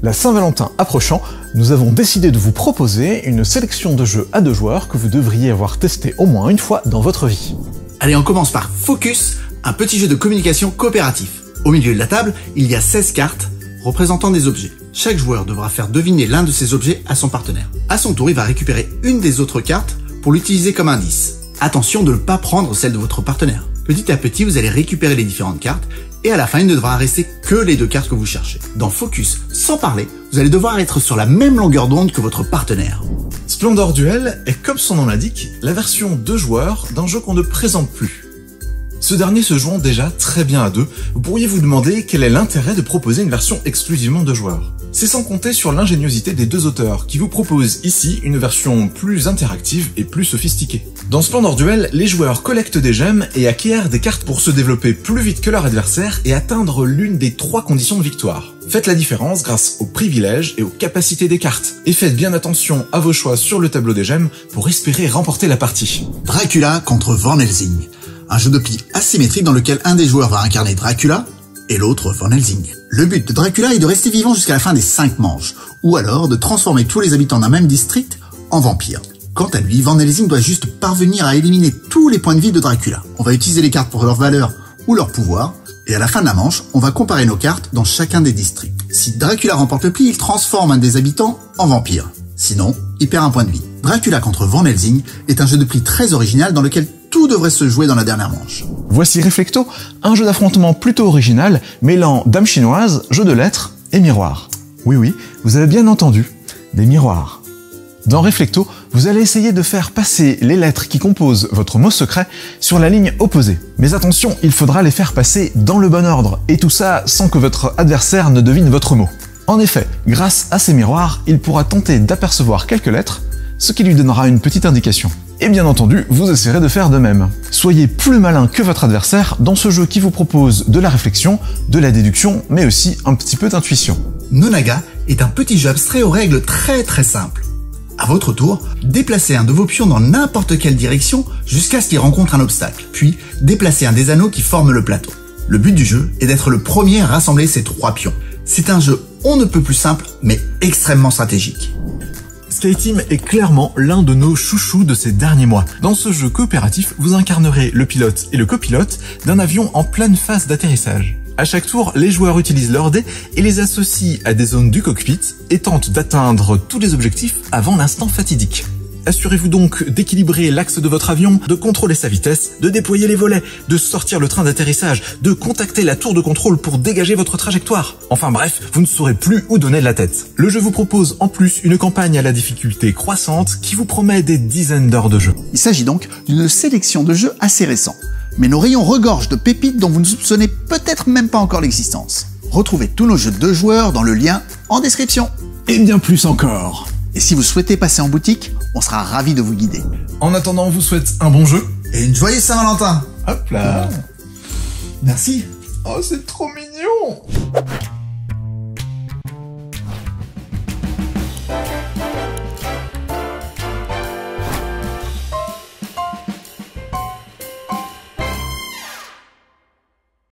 La Saint-Valentin approchant, nous avons décidé de vous proposer une sélection de jeux à 2 joueurs que vous devriez avoir testé au moins une fois dans votre vie. Allez, on commence par Focus, un petit jeu de communication coopératif. Au milieu de la table, il y a 16 cartes représentant des objets. Chaque joueur devra faire deviner l'un de ces objets à son partenaire. À son tour, il va récupérer une des autres cartes pour l'utiliser comme indice. Attention de ne pas prendre celle de votre partenaire. Petit à petit, vous allez récupérer les différentes cartes et à la fin, il ne devra rester que les 2 cartes que vous cherchez. Dans Focus, sans parler, vous allez devoir être sur la même longueur d'onde que votre partenaire. Splendor Duel est, comme son nom l'indique, la version 2 joueurs d'un jeu qu'on ne présente plus. Ce dernier se jouant déjà très bien à 2, vous pourriez vous demander quel est l'intérêt de proposer une version exclusivement 2 joueurs. C'est sans compter sur l'ingéniosité des 2 auteurs, qui vous proposent ici une version plus interactive et plus sophistiquée. Dans Splendor Duel, les joueurs collectent des gemmes et acquièrent des cartes pour se développer plus vite que leur adversaire et atteindre l'une des 3 conditions de victoire. Faites la différence grâce aux privilèges et aux capacités des cartes, et faites bien attention à vos choix sur le tableau des gemmes pour espérer remporter la partie. Dracula contre Van Helsing. Un jeu de pli asymétrique dans lequel un des joueurs va incarner Dracula et l'autre Van Helsing. Le but de Dracula est de rester vivant jusqu'à la fin des 5 manches, ou alors de transformer tous les habitants d'un même district en vampires. Quant à lui, Van Helsing doit juste parvenir à éliminer tous les points de vie de Dracula. On va utiliser les cartes pour leur valeur ou leur pouvoir, et à la fin de la manche, on va comparer nos cartes dans chacun des districts. Si Dracula remporte le pli, il transforme un des habitants en vampire. Sinon, il perd un point de vie. Dracula contre Van Helsing est un jeu de pli très original dans lequel tout devrait se jouer dans la dernière manche. Voici Reflecto, un jeu d'affrontement plutôt original, mêlant dame chinoise, jeu de lettres et miroir. Oui, vous avez bien entendu, des miroirs. Dans Reflecto, vous allez essayer de faire passer les lettres qui composent votre mot secret sur la ligne opposée. Mais attention, il faudra les faire passer dans le bon ordre, et tout ça sans que votre adversaire ne devine votre mot. En effet, grâce à ces miroirs, il pourra tenter d'apercevoir quelques lettres, ce qui lui donnera une petite indication. Et bien entendu, vous essaierez de faire de même. Soyez plus malin que votre adversaire dans ce jeu qui vous propose de la réflexion, de la déduction, mais aussi un petit peu d'intuition. Nonaga est un petit jeu abstrait aux règles très simples. À votre tour, déplacez un de vos pions dans n'importe quelle direction jusqu'à ce qu'il rencontre un obstacle, puis déplacez un des anneaux qui forment le plateau. Le but du jeu est d'être le premier à rassembler ces 3 pions. C'est un jeu on ne peut plus simple, mais extrêmement stratégique. Skyteam est clairement l'un de nos chouchous de ces derniers mois. Dans ce jeu coopératif, vous incarnerez le pilote et le copilote d'un avion en pleine phase d'atterrissage. À chaque tour, les joueurs utilisent leurs dés et les associent à des zones du cockpit et tentent d'atteindre tous les objectifs avant l'instant fatidique. Assurez-vous donc d'équilibrer l'axe de votre avion, de contrôler sa vitesse, de déployer les volets, de sortir le train d'atterrissage, de contacter la tour de contrôle pour dégager votre trajectoire. Enfin bref, vous ne saurez plus où donner de la tête. Le jeu vous propose en plus une campagne à la difficulté croissante qui vous promet des dizaines d'heures de jeu. Il s'agit donc d'une sélection de jeux assez récents. Mais nos rayons regorgent de pépites dont vous ne soupçonnez peut-être même pas encore l'existence. Retrouvez tous nos jeux de 2 joueurs dans le lien en description. Et bien plus encore. Et si vous souhaitez passer en boutique, on sera ravis de vous guider. En attendant, on vous souhaite un bon jeu. Et une joyeuse Saint-Valentin. Hop là. Merci. Oh, c'est trop mignon.